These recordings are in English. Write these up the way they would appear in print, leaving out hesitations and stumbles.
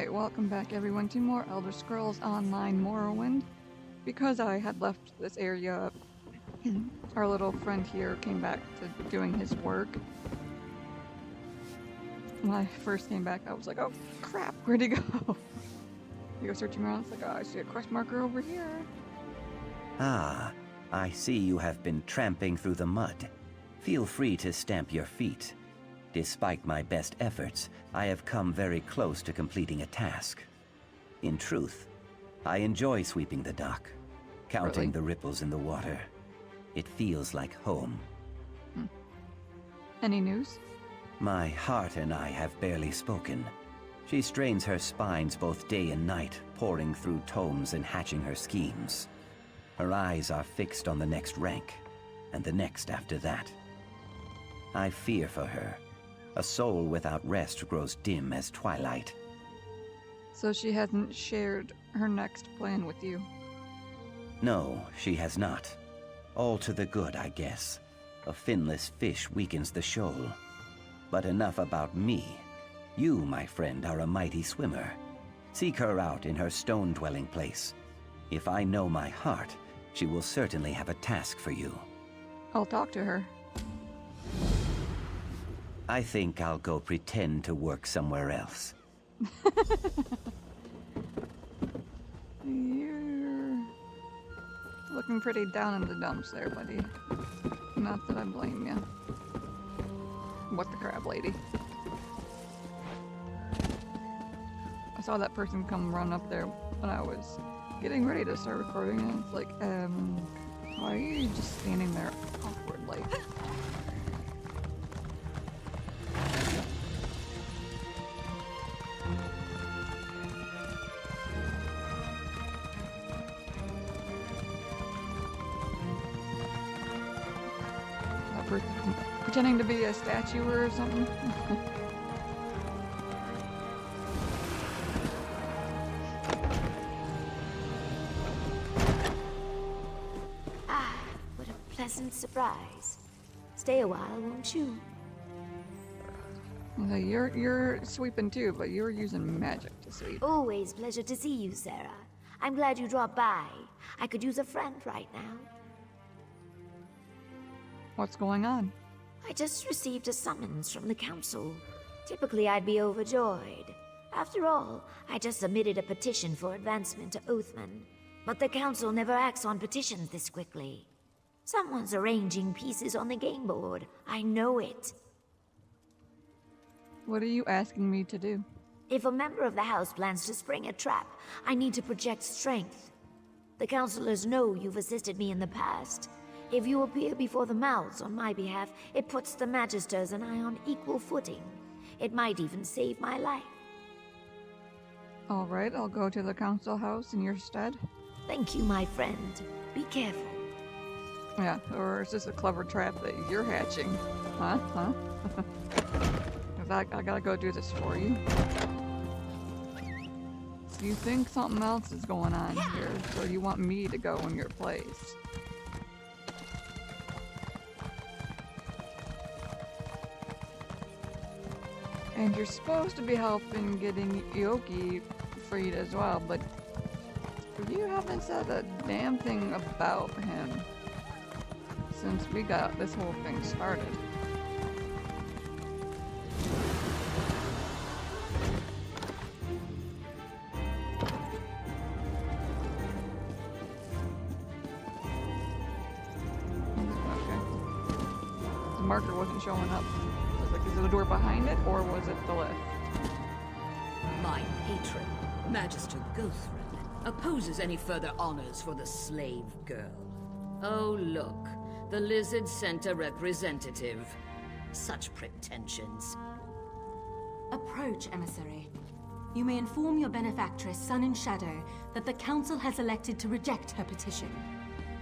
Alright, welcome back everyone to more Elder Scrolls Online Morrowind. Because I had left this area, our little friend here came back to doing his work. When I first came back, I was like, oh crap, where'd he go? You go searching around, it's like, oh, I see a quest marker over here. Ah, I see you have been tramping through the mud. Feel free to stamp your feet. Despite my best efforts, I have come very close to completing a task. In truth, I enjoy sweeping the dock, counting the ripples in the water. It feels like home. Any news? My heart and I have barely spoken. She strains her spines both day and night, poring through tomes and hatching her schemes. Her eyes are fixed on the next rank, and the next after that. I fear for her. A soul without rest grows dim as twilight. So she hasn't shared her next plan with you? No, she has not. All to the good, I guess. A finless fish weakens the shoal. But enough about me. You, my friend, are a mighty swimmer. Seek her out in her stone-dwelling place. If I know my heart, she will certainly have a task for you. I'll talk to her. I think I'll go pretend to work somewhere else. You're looking pretty down in the dumps there, buddy. Not that I blame you. What the crap, lady? I saw that person come run up there when I was getting ready to start recording, and it's like, why are you just standing there awkwardly? That person pretending to be a statue or something? What a pleasant surprise. Stay a while, won't you? So you're sweeping too, but you're using magic to sweep. Always pleasure to see you, Sarah. I'm glad you dropped by. I could use a friend right now. What's going on? I just received a summons from the council. Typically, I'd be overjoyed. After all, I just submitted a petition for advancement to Oathman. But the council never acts on petitions this quickly. Someone's arranging pieces on the game board. I know it. What are you asking me to do? If a member of the house plans to spring a trap, I need to project strength. The councilors know you've assisted me in the past. If you appear before the mouths on my behalf, it puts the Magisters and I on equal footing. It might even save my life. Alright, I'll go to the council house in your stead. Thank you, my friend. Be careful. Yeah, or is this a clever trap that you're hatching? Huh? Huh? I gotta go do this for you. You think something else is going on here, so you want me to go in your place. And you're supposed to be helping getting Yoki freed as well, but you haven't said a damn thing about him since we got this whole thing started. Okay. The marker wasn't showing up. I was like, is it the door behind it, or was it the lift? My patron, Magister Gothrin, opposes any further honors for the slave girl. Oh, look. The lizard sent a representative. Such pretensions. Approach, emissary. You may inform your benefactress, Sun and Shadow, that the council has elected to reject her petition.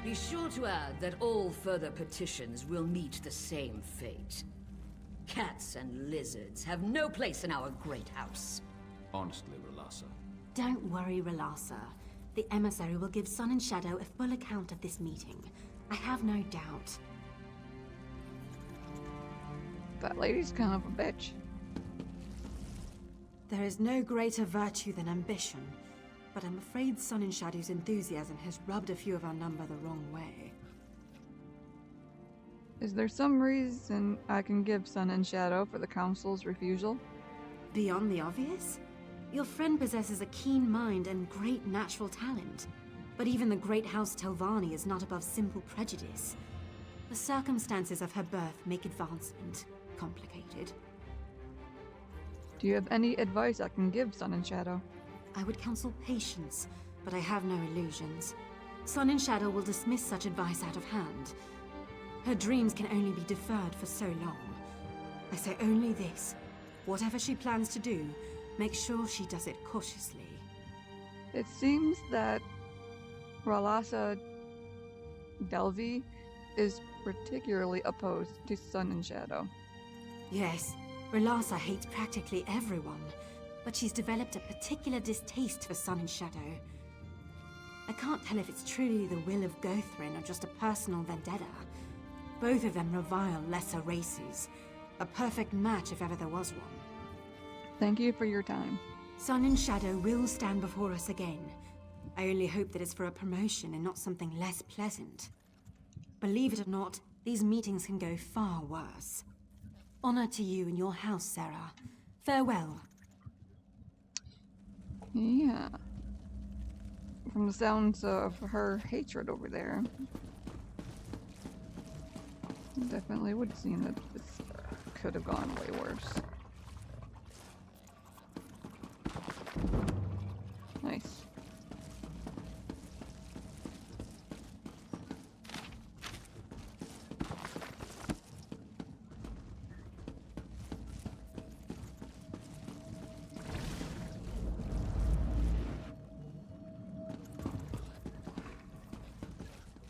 Be sure to add that all further petitions will meet the same fate. Cats and lizards have no place in our great house. Honestly, Relassa. Don't worry, Relassa. The emissary will give Sun and Shadow a full account of this meeting. I have no doubt. That lady's kind of a bitch. There is no greater virtue than ambition, but I'm afraid Sun and Shadow's enthusiasm has rubbed a few of our number the wrong way. Is there some reason I can give Sun and Shadow for the Council's refusal? Beyond the obvious? Your friend possesses a keen mind and great natural talent. But even the great House Telvanni is not above simple prejudice. The circumstances of her birth make advancement complicated. Do you have any advice I can give Sun and Shadow? I would counsel patience, but I have no illusions. Sun and Shadow will dismiss such advice out of hand. Her dreams can only be deferred for so long. I say only this. Whatever she plans to do, make sure she does it cautiously. It seems that Ralasa Delvi is particularly opposed to Sun and Shadow. Yes, Ralasa hates practically everyone, but she's developed a particular distaste for Sun and Shadow. I can't tell if it's truly the will of Gothrin or just a personal vendetta. Both of them revile lesser races. A perfect match if ever there was one. Thank you for your time. Sun and Shadow will stand before us again. I only hope that it's for a promotion and not something less pleasant. Believe it or not, these meetings can go far worse. Honor to you and your house, Sarah. Farewell. Yeah. From the sounds of her hatred over there, definitely would seem that this could have gone way worse. Nice.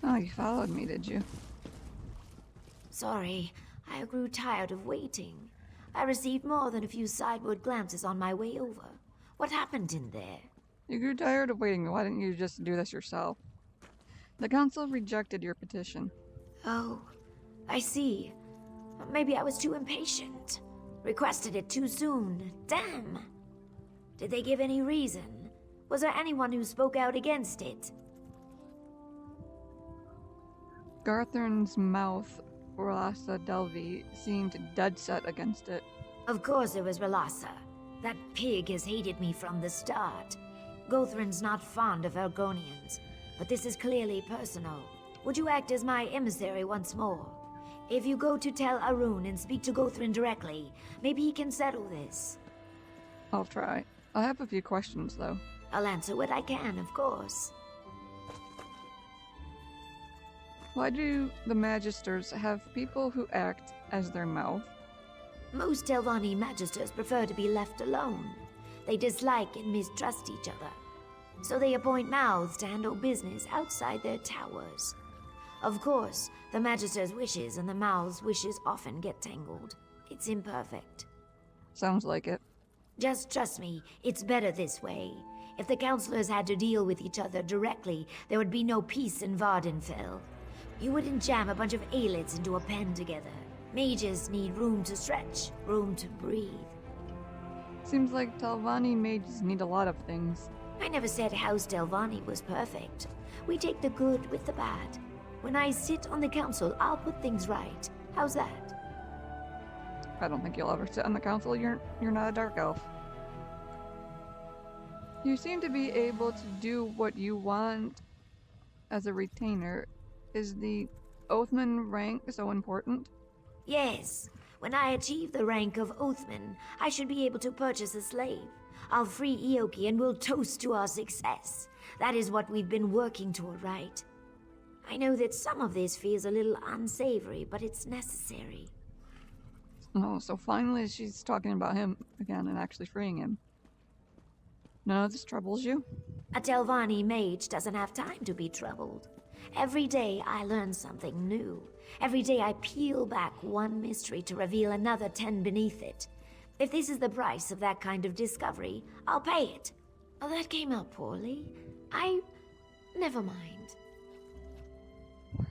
Oh, you followed me, did you? Sorry, I grew tired of waiting. I received more than a few sideward glances on my way over. What happened in there? You grew tired of waiting. Why didn't you just do this yourself? The council rejected your petition. Oh, I see. Maybe I was too impatient. Requested it too soon. Damn! Did they give any reason? Was there anyone who spoke out against it? Garthern's mouth, Ralasa Delvi, seemed dead set against it. Of course it was Ralasa. That pig has hated me from the start. Gothrin's not fond of Argonians, but this is clearly personal. Would you act as my emissary once more? If you go to tell Arun and speak to Gothrin directly, maybe he can settle this. I'll try. I have a few questions, though. I'll answer what I can, of course. Why do the Magisters have people who act as their mouth? Most Telvanni Magisters prefer to be left alone. They dislike and mistrust each other. So they appoint mouths to handle business outside their towers. Of course, the Magister's wishes and the mouth's wishes often get tangled. It's imperfect. Sounds like it. Just trust me, it's better this way. If the counselors had to deal with each other directly, there would be no peace in Vvardenfell. You wouldn't jam a bunch of aelits into a pen together. Mages need room to stretch, room to breathe. Seems like Telvanni mages need a lot of things. I never said House Telvanni was perfect. We take the good with the bad. When I sit on the council, I'll put things right. How's that? I don't think you'll ever sit on the council. You're not a dark elf. You seem to be able to do what you want as a retainer. Is the Oathman rank so important? Yes. When I achieve the rank of Oathman, I should be able to purchase a slave. I'll free Ioki and we'll toast to our success. That is what we've been working toward, right? I know that some of this feels a little unsavory, but it's necessary. Oh, so finally she's talking about him again and actually freeing him. None of this troubles you? A Telvanni mage doesn't have time to be troubled. Every day I learn something new. Every day I peel back one mystery to reveal another 10 beneath it. If this is the price of that kind of discovery, I'll pay it. Oh, that came out poorly. Never mind.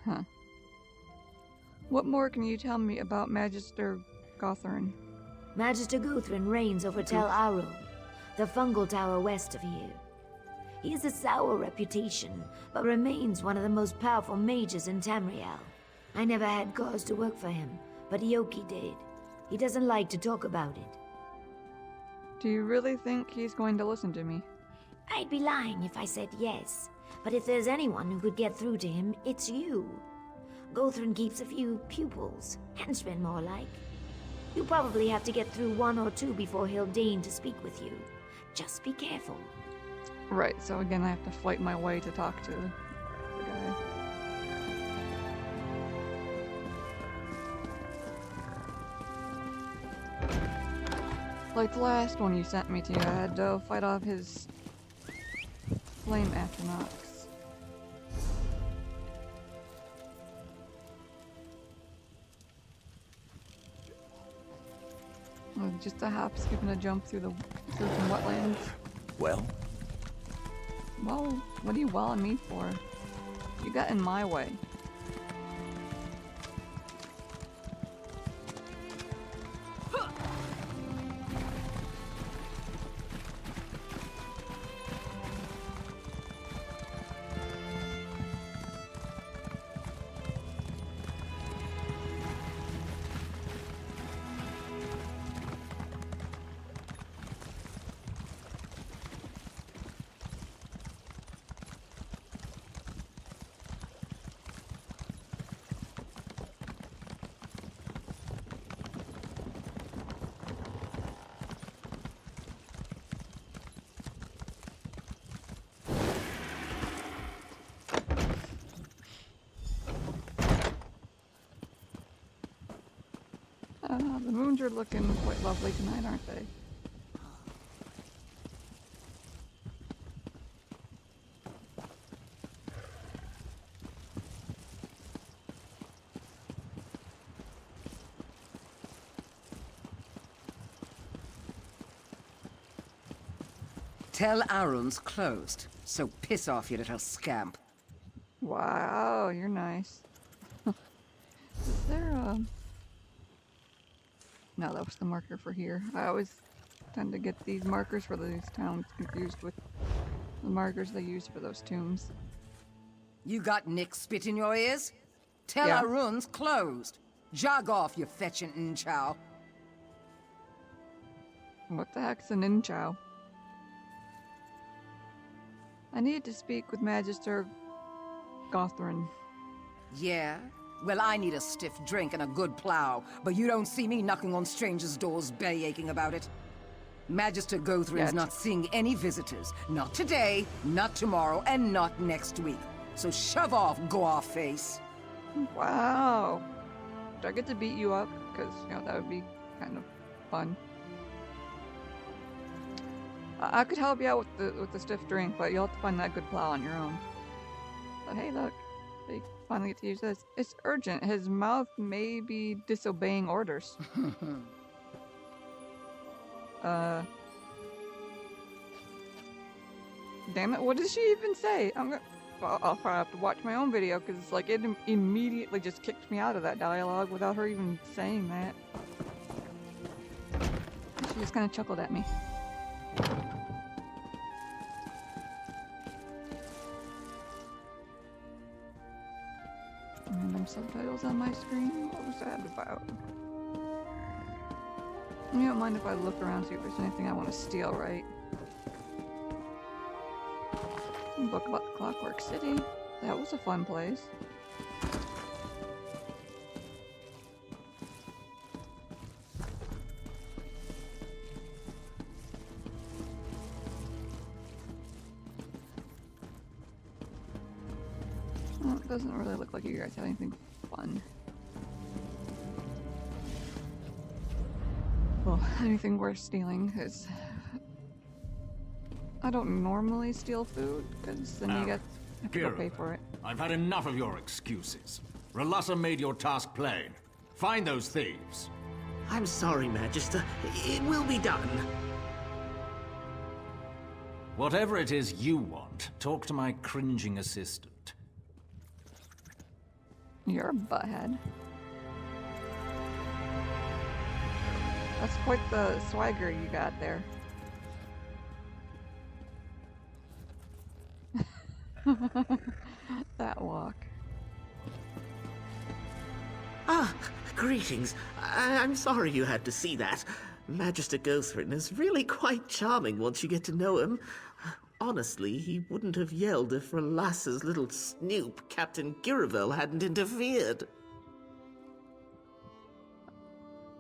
Huh. What more can you tell me about Magister Gothrin? Magister Guthrin reigns over Tel Arum. the fungal tower west of here. He has a sour reputation, but remains one of the most powerful mages in Tamriel. I never had cause to work for him, but Ioki did. He doesn't like to talk about it. Do you really think he's going to listen to me? I'd be lying if I said yes, but if there's anyone who could get through to him, it's you. Gothrin keeps a few pupils, henchmen more like. You probably have to get through one or two before he'll deign to speak with you. Just be careful. Right, so again I have to fight my way to talk to the guy. Like the last one you sent me to, I had to fight off his flame astronauts. Just a hop, skip, and a jump through some wetlands. Well, Well, what are you welling me for? You got in my way. The moons are looking quite lovely tonight, aren't they? Tell Arun's closed, so piss off, you little scamp. Wow, you're nice. Is there a... No, that was the marker for here. I always tend to get these markers for these towns confused with the markers they use for those tombs. You got Nick spit in your ears? Tell Yeah. Arun's closed. Jog off, you fetching Nchow. What the heck's an Inchow? I need to speak with Magister Gothrin. Yeah? Well, I need a stiff drink and a good plow, but you don't see me knocking on strangers' doors belly aching about it. Magister Gothrin's Yeah, not seeing any visitors. Not today, not tomorrow, and not next week. So shove off, go-off face. Wow. Do I get to beat you up? Because, you know, that would be kind of fun. I could help you out with the stiff drink, but you'll have to find that good plow on your own. But hey, look. They finally get to use this. It's urgent. His mouth may be disobeying orders. Damn it, what did she even say? I'll probably have to watch my own video, because it's like it immediately just kicked me out of that dialogue without her even saying that. She just kind of chuckled at me. Random subtitles on my screen? What was that about? You don't mind if I look around, see if there's anything I want to steal, right? Book about the Clockwork City. That was a fun place. Well, it doesn't really look like you guys have anything fun. Well, anything worth stealing, because I don't normally steal food, because then you have to go pay for it. I've had enough of your excuses. Relassa made your task plain. Find those thieves. I'm sorry, Magister. It will be done. Whatever it is you want, talk to my cringing assistant. You're a butthead. That's quite the swagger you got there. That walk. Ah, greetings. I'm sorry you had to see that. Magister Gothrin is really quite charming once you get to know him. Honestly, he wouldn't have yelled if Relassa's little snoop, Captain Giravel, hadn't interfered.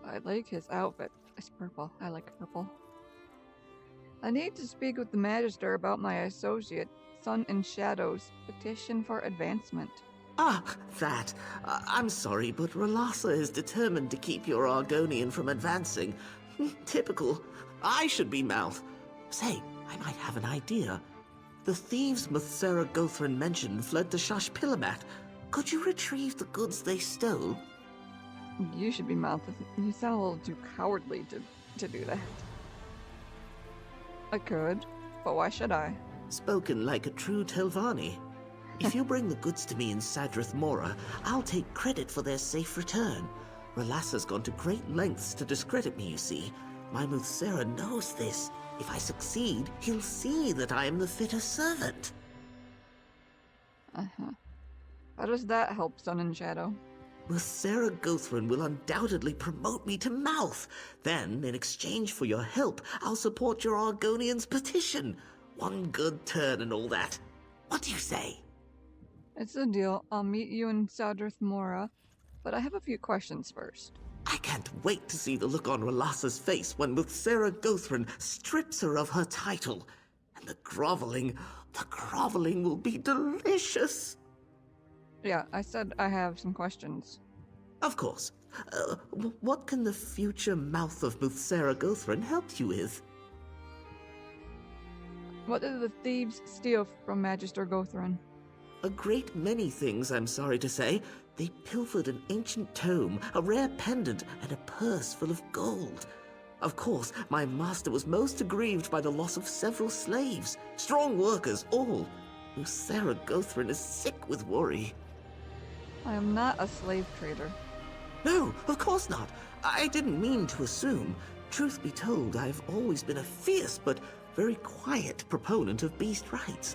I like his outfit. It's purple. I like purple. I need to speak with the Magister about my associate, Sun and Shadow's petition for advancement. Ah, that. I'm sorry, but Relassa is determined to keep your Argonian from advancing. Typical. I should be mouth. Say, I might have an idea. The thieves Muthsera Gothrin mentioned fled to Shashpilamat. Could you retrieve the goods they stole? You should be mouth. You sound a little too cowardly to do that. I could, but why should I? Spoken like a true Telvanni. If you bring the goods to me in Sadrith Mora, I'll take credit for their safe return. Relassa's gone to great lengths to discredit me, you see. My Muthsera knows this. If I succeed, he'll see that I am the fitter servant. Uh-huh. How does that help Sun and Shadow? Muthsera Gothrin will undoubtedly promote me to mouth. Then, in exchange for your help, I'll support your Argonian's petition. One good turn and all that. What do you say? It's a deal. I'll meet you in Sadrith Mora, but I have a few questions first. I can't wait to see the look on Relassa's face when Muthsera Gothrin strips her of her title. And the groveling will be delicious. Yeah, I said I have some questions. Of course. What can the future mouth of Muthsera Gothrin help you with? What did the thieves steal from Magister Gothrin? A great many things, I'm sorry to say. They pilfered an ancient tome, a rare pendant, and a purse full of gold. Of course, my master was most aggrieved by the loss of several slaves. Strong workers, all. Muthsera Gothrin is sick with worry. I am not a slave trader. No, of course not. I didn't mean to assume. Truth be told, I've always been a fierce but very quiet proponent of beast rights.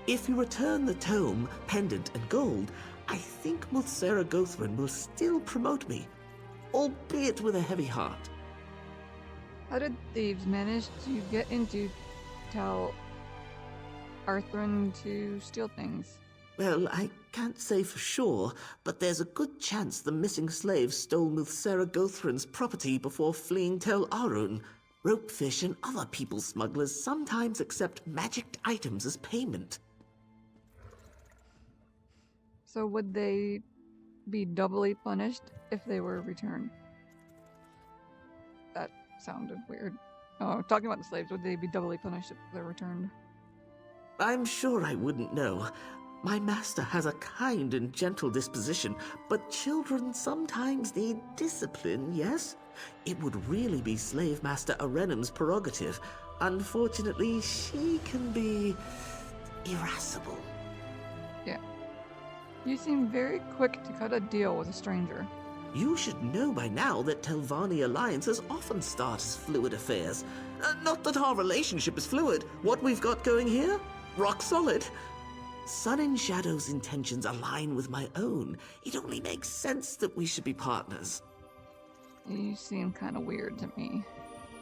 If you return the tome, pendant, and gold, I think Muthsera Gothrin will still promote me, albeit with a heavy heart. How did thieves manage to get into Tal Arthrin to steal things? Well, I can't say for sure, but there's a good chance the missing slaves stole Muthsera Gothrin's property before fleeing Tel Arun. Ropefish and other people smugglers sometimes accept magicked items as payment. So would they be doubly punished if they were returned? That sounded weird. Oh, talking about the slaves, would they be doubly punished if they're returned? I'm sure I wouldn't know. My master has a kind and gentle disposition, but children sometimes need discipline, yes? It would really be Slave Master Arenum's prerogative. Unfortunately, she can be irascible. Yeah. You seem very quick to cut a deal with a stranger. You should know by now that Telvanni alliances often start as fluid affairs. Not that our relationship is fluid. What we've got going here? Rock solid. Sun and Shadow's intentions align with my own. It only makes sense that we should be partners. You seem kind of weird to me,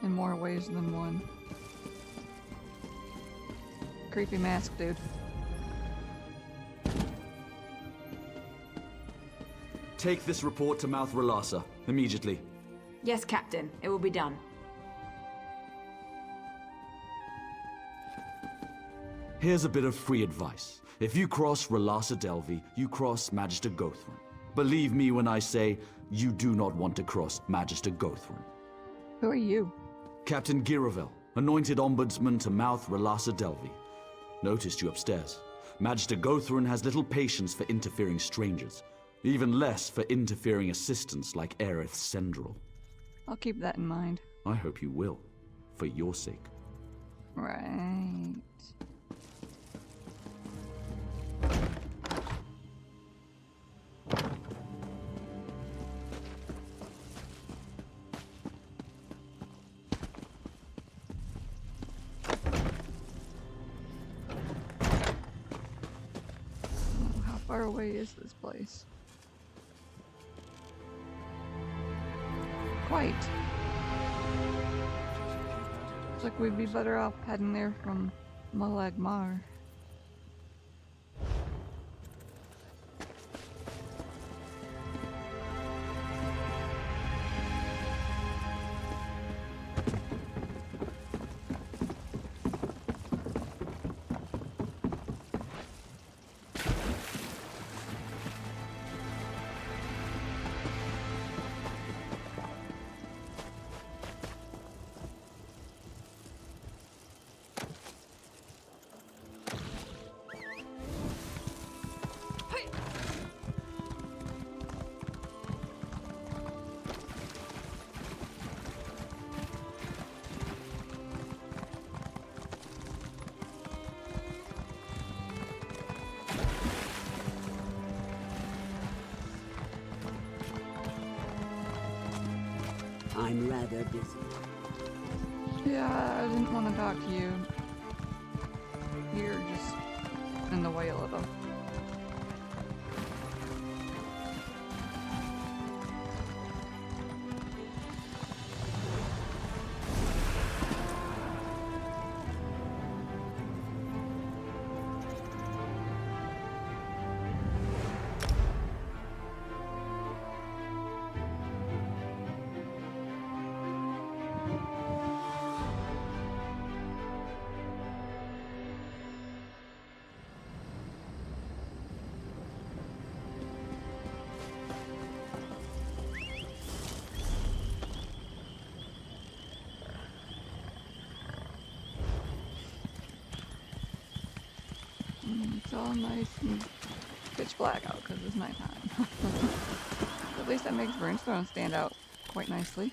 in more ways than one. Creepy mask, dude. Take this report to Mouth Relassa, immediately. Yes, Captain. It will be done. Here's a bit of free advice. If you cross Relassa Delvi, you cross Magister Gothrin. Believe me when I say, you do not want to cross Magister Gothrin. Who are you? Captain Giravel, anointed ombudsman to Mouth Relassa Delvi. Noticed you upstairs. Magister Gothrin has little patience for interfering strangers. Even less for interfering assistants like Aerith Sendril. I'll keep that in mind. I hope you will, for your sake. Right. far away is this place? Quite. Looks like we'd be better off heading there from Malagmar. I'm rather busy. Yeah, I didn't want to talk to you. You're just in the way a little. It's all nice and pitch black out because it's nighttime. At least that makes Brimstone stand out quite nicely.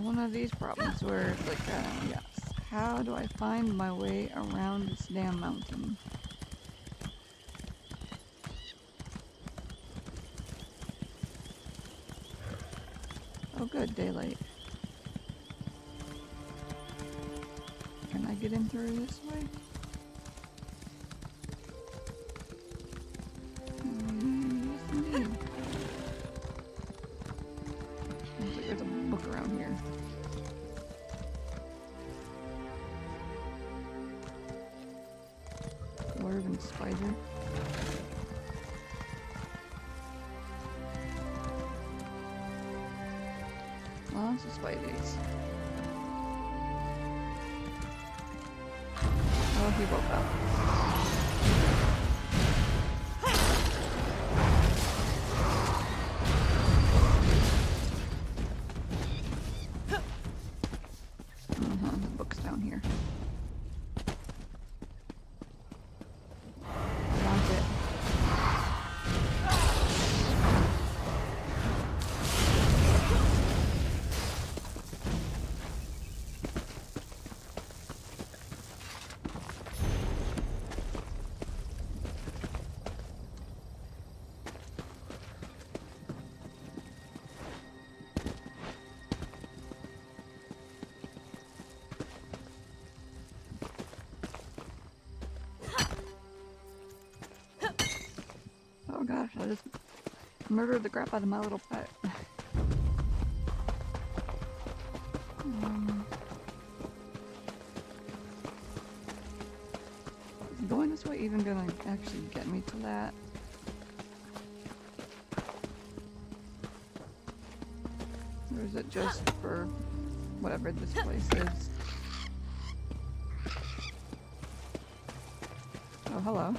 One of these problems where it's like, yes, how do I find my way around this damn mountain? Oh good, daylight. Can I get in through this way? Yes, indeed. Looks like there's a book around here. Dwarven spider. Lots of spiders. Oh, he woke up. The book's down here. I want it. Oh gosh, I just murdered the crap out of my little pet. Is going this way even gonna actually get me to that? Or is it just for whatever this place is? Oh, hello.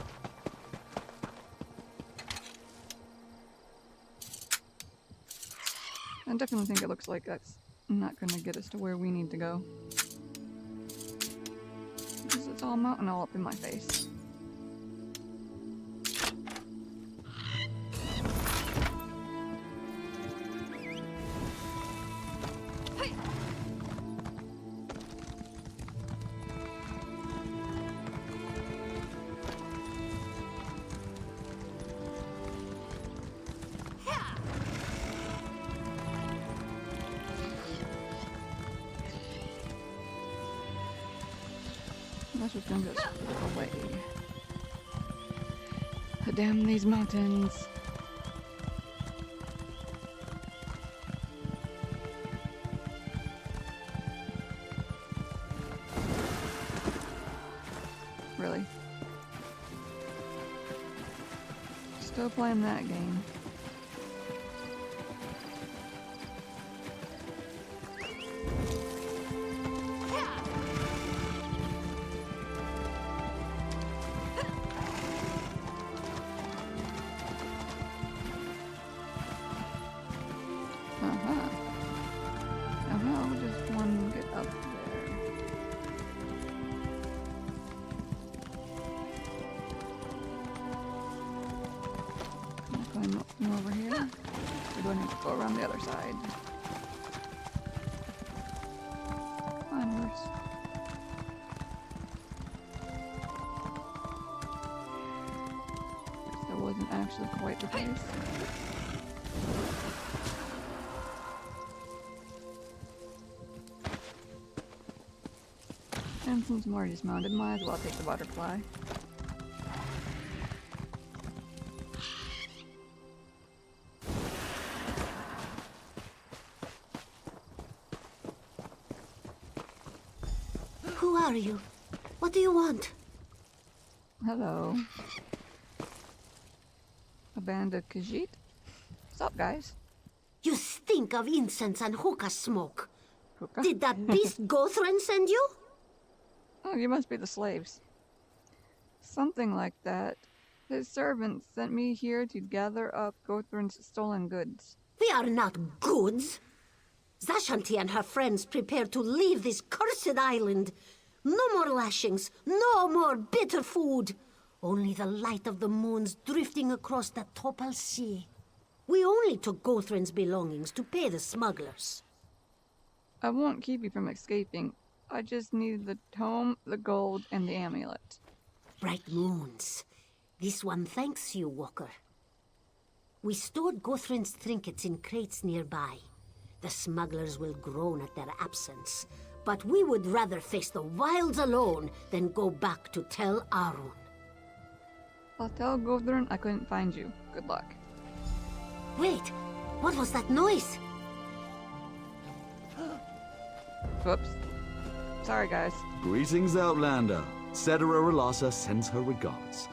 I definitely think it looks like that's not gonna get us to where we need to go. Because it's all mountain all up in my face. just gonna just go away. Damn these mountains. Really? Still playing that game. Over here. We're going to have to go around the other side. Onwards. That wasn't actually quite the case. And since I'm already dismounted, might as well take the butterfly. Who are you? What do you want? Hello. A band of Khajiit? What's up, guys? You stink of incense and hookah smoke. Hookah? Did that beast Gothran send you? Oh, you must be the slaves. Something like that. His servants sent me here to gather up Gothran's stolen goods. We are not goods. Zashanti and her friends prepare to leave this cursed island. No more lashings, no more bitter food. Only the light of the moons drifting across the Topal Sea. We only took Gothran's belongings to pay the smugglers. I won't keep you from escaping. I just need the tome, the gold, and the amulet. Bright moons. This one thanks you, Walker. We stored Gothran's trinkets in crates nearby. The smugglers will groan at their absence, but we would rather face the wilds alone than go back to Tel Arun. I'll tell Gothran I couldn't find you. Good luck. Wait, what was that noise? Whoops. Sorry, guys. Greetings, Outlander. Cetera Relassa sends her regards.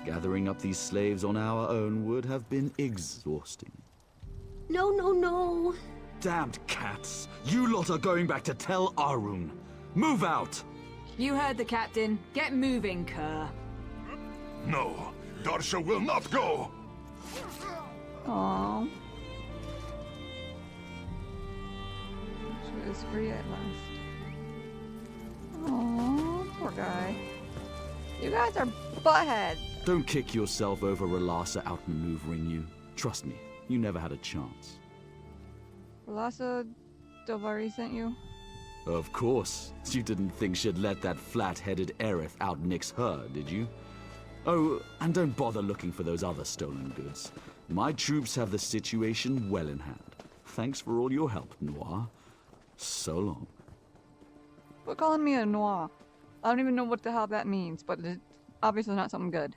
Gathering up these slaves on our own would have been exhausting. No, no, no. Damned cats! You lot are going back to Tel Arun. Move out! You heard the captain. Get moving, Kerr. No, Darsha will not go! Aww. She was free at last. Aww, poor guy. You guys are buttheads. Don't kick yourself over Relassa outmaneuvering you. Trust me, you never had a chance. Relassa Delvari sent you? Of course. You didn't think she'd let that flat-headed Aerith out-nix her, did you? Oh, and don't bother looking for those other stolen goods. My troops have the situation well in hand. Thanks for all your help, Noir. So long. Quit calling me a noir. I don't even know what the hell that means, but it's obviously not something good.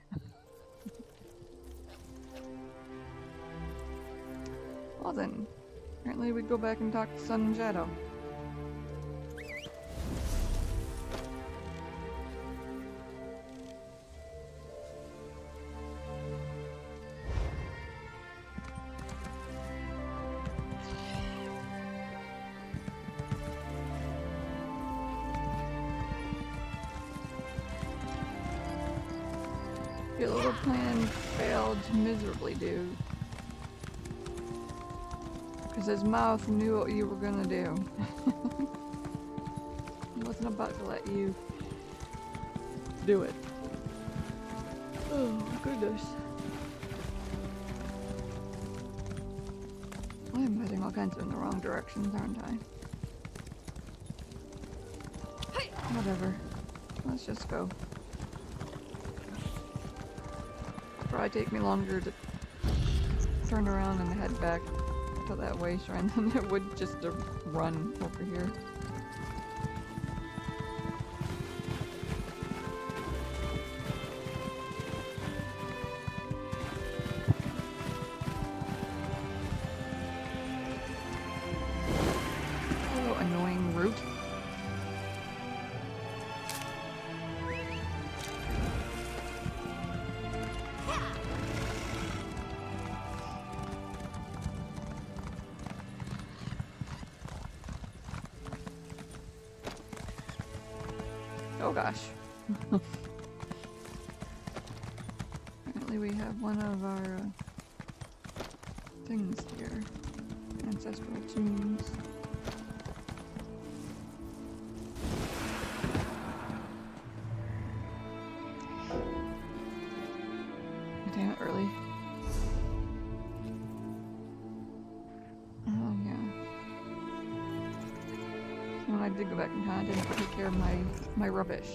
Well then, apparently we go back and talk to Sun and Shadow. Your little plan failed miserably, dude. Because his mouth knew what you were gonna do. He wasn't about to let you do it. Oh, goodness. I'm heading all kinds of in the wrong directions, aren't I? Whatever. Let's just go. Probably take me longer to turn around and head back to that way shrine than it would just to run over here. Oh gosh. Apparently we have one of our things here. Ancestral tombs. Damn it, early. Oh yeah. When I did go back in time, I didn't take care of my rubbish.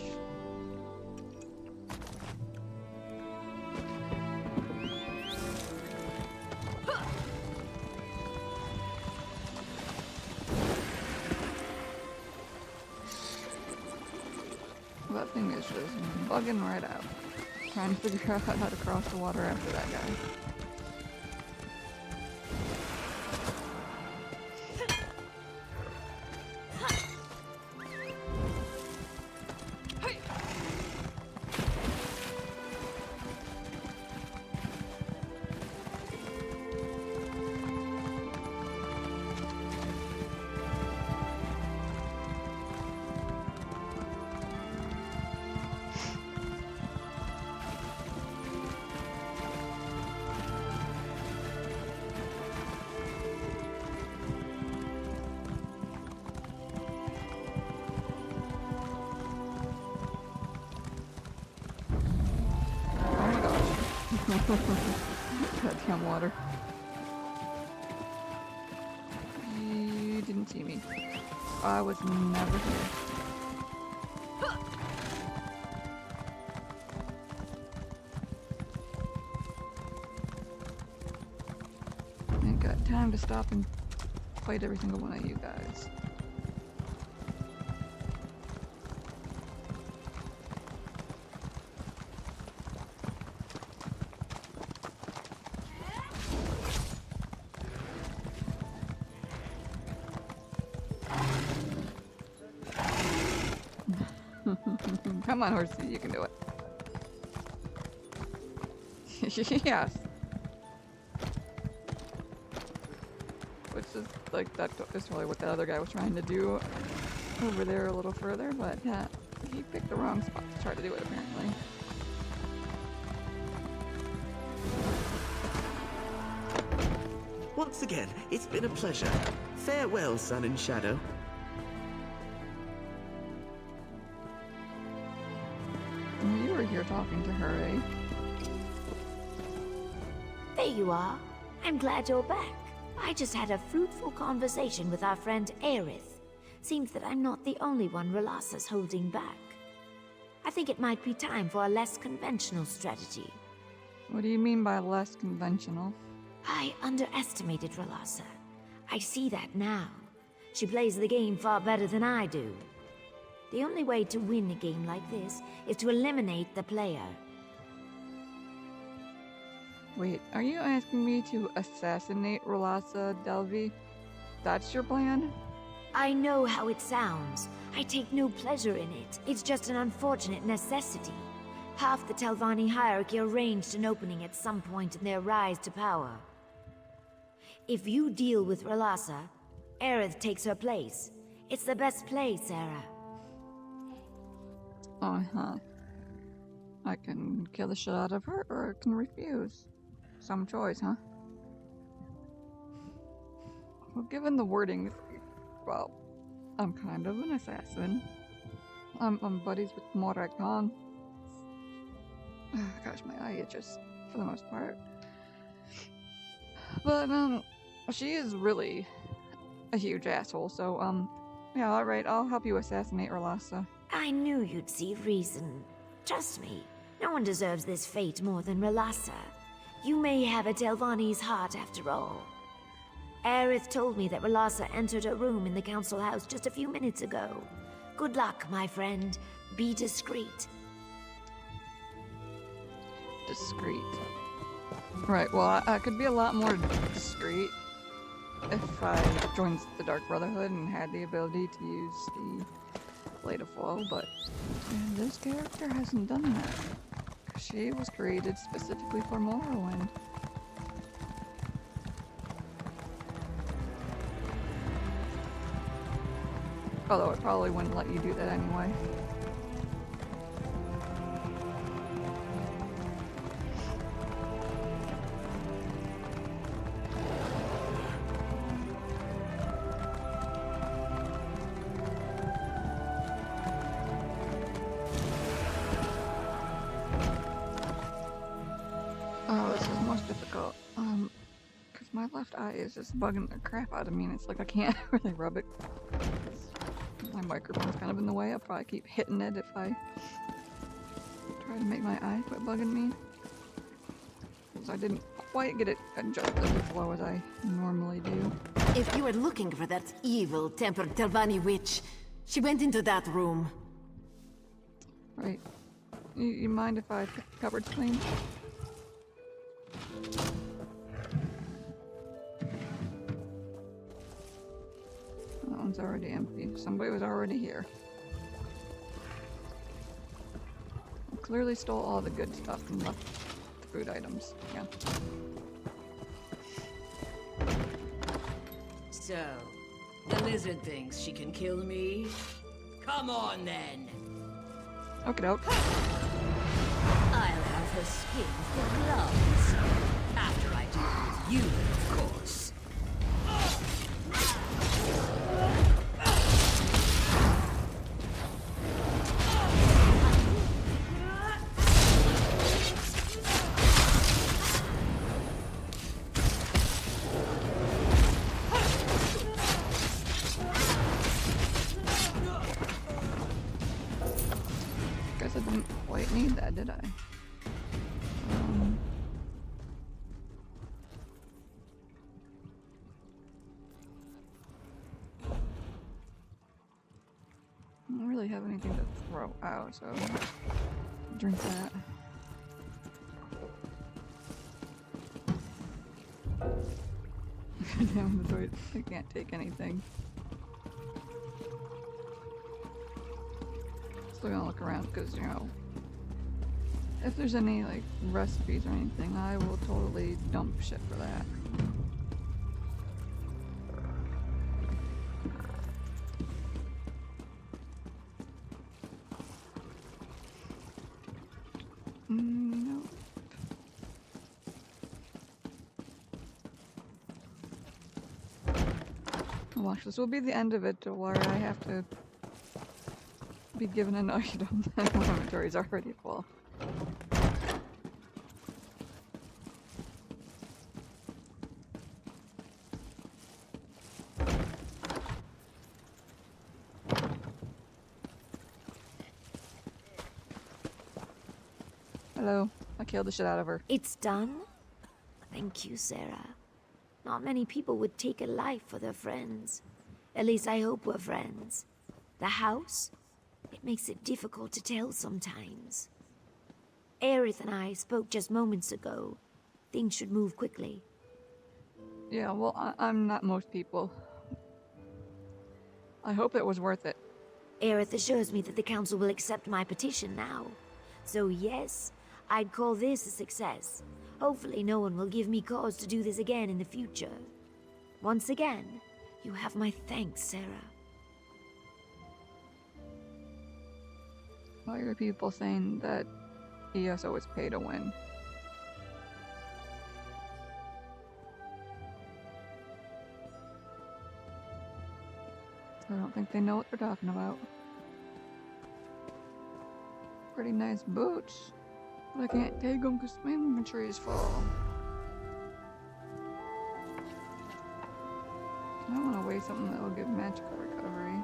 That thing is just bugging right out. Trying to figure out how to cross the water after that guy. Goddamn water. You didn't see me. I was never here. Ain't got time to stop and fight every single one of you guys. Come on, horsey, you can do it. Yes. Which is like that is probably what the other guy was trying to do over there a little further, but he picked the wrong spot to try to do it apparently. Once again, it's been a pleasure. Farewell, Sun and Shadow. You were here talking to her, eh? There you are. I'm glad you're back. I just had a fruitful conversation with our friend Aerith. Seems that I'm not the only one Relassa's holding back. I think it might be time for a less conventional strategy. What do you mean by less conventional? I underestimated Relassa. I see that now. She plays the game far better than I do. The only way to win a game like this is to eliminate the player. Wait, are you asking me to assassinate Relassa, Delvi? That's your plan? I know how it sounds. I take no pleasure in it. It's just an unfortunate necessity. Half the Telvanni hierarchy arranged an opening at some point in their rise to power. If you deal with Relassa, Aerith takes her place. It's the best play, Sarah. Uh-huh. I can kill the shit out of her, or I can refuse. Some choice, huh? Well, given the wording, well, I'm kind of an assassin. I'm buddies with Morag Khan. Gosh, my eye itches, for the most part. But, she is really a huge asshole, so, yeah, alright, I'll help you assassinate Relassa. I knew you'd see reason. Trust me, no one deserves this fate more than Relassa. You may have a Telvanni's heart after all. Aerith told me that Relassa entered her room in the council house just a few minutes ago. Good luck, my friend. Be discreet. Discreet. Right, well, I could be a lot more discreet if I joined the Dark Brotherhood and had the ability to use the Blade of Flow, but this character hasn't done that. She was created specifically for Morrowind. Although it probably wouldn't let you do that anyway. difficult. Because my left eye is just bugging the crap out of me, and it's like I can't really rub it. My microphone's kind of in the way. I'll probably keep hitting it if I try to make my eye quit bugging me. Because I didn't quite get it adjusted as low as I normally do. If you were looking for that evil-tempered Telvanni witch, she went into that room. Right. You mind if I pick the cupboards clean? That one's already empty. Somebody was already here. I clearly stole all the good stuff and left the food items. Yeah. So, the lizard thinks she can kill me? Come on, then! Okie doke. I'll have her skin for gloves. After I deal with you, of course. Guess I didn't quite need that, did I? I don't really have anything to throw out, so drink that. Damn, I can't take anything. Still gonna look around because, you know, if there's any like recipes or anything, I will totally dump shit for that. Nope. Watch, this will be the end of it to where I have to be given an item and my inventory is already full. Hello. I killed the shit out of her. It's done? Thank you, Sarah. Not many people would take a life for their friends. At least I hope we're friends. The house? It makes it difficult to tell sometimes. Aerith and I spoke just moments ago. Things should move quickly. Yeah, well, I'm not most people. I hope it was worth it. Aerith assures me that the council will accept my petition now. So yes, I'd call this a success. Hopefully no one will give me cause to do this again in the future. Once again, you have my thanks, Sarah. Why are people saying that ESO is pay to win? I don't think they know what they're talking about. Pretty nice boots. But I can't take them because my inventory is full. I don't want to waste something that will give magical recovery.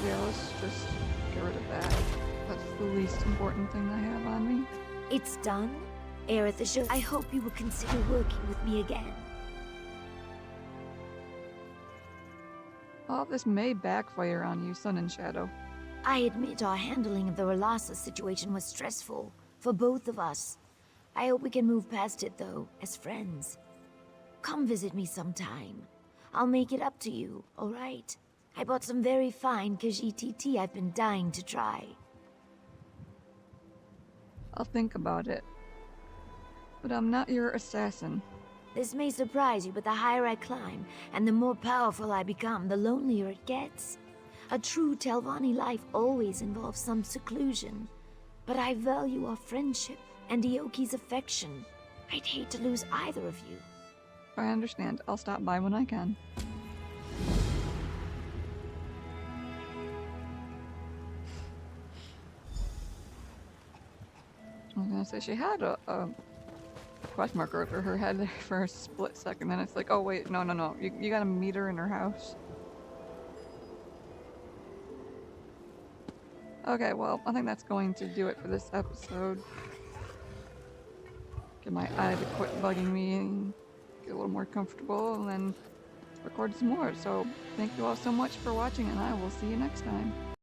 Yeah, let's just get rid of that. That's the least important thing I have on me. It's done. Aerith assures I hope you will consider working with me again. All of this may backfire on you, Sun and Shadow. I admit our handling of the Relasa situation was stressful for both of us. I hope we can move past it, though, as friends. Come visit me sometime. I'll make it up to you, all right? I bought some very fine Khajiit tea I've been dying to try. I'll think about it. But I'm not your assassin. This may surprise you, but the higher I climb, and the more powerful I become, the lonelier it gets. A true Telvanni life always involves some seclusion. But I value our friendship and Ioki's affection. I'd hate to lose either of you. I understand. I'll stop by when I can. gonna say, she had a quest marker over her head there for a split second, then it's like, oh wait, no. You gotta meet her in her house. Okay, well, I think that's going to do it for this episode. Get my eye to quit bugging me and get a little more comfortable, and then record some more. So, thank you all so much for watching, and I will see you next time.